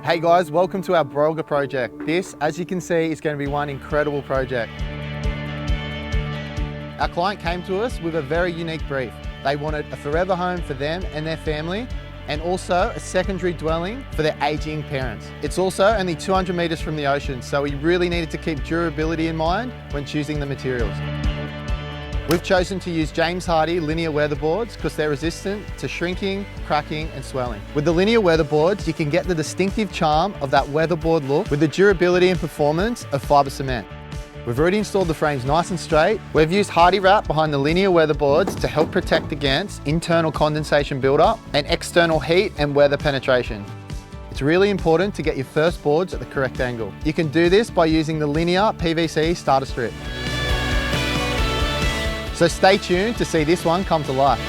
Hey guys, welcome to our Brolga project. This, as you can see, is going to be one incredible project. Our client came to us with a very unique brief. They wanted a forever home for them and their family, and also a secondary dwelling for their aging parents. It's also only 200 meters from the ocean, so we really needed to keep durability in mind when choosing the materials. We've chosen to use James Hardie Linea weatherboards because they're resistant to shrinking, cracking and swelling. With the Linea weatherboards, you can get the distinctive charm of that weatherboard look with the durability and performance of fibre cement. We've already installed the frames nice and straight. We've used Hardie wrap behind the Linea weatherboards to help protect against internal condensation buildup and external heat and weather penetration. It's really important to get your first boards at the correct angle. You can do this by using the Linea PVC starter strip. So stay tuned to see this one come to life.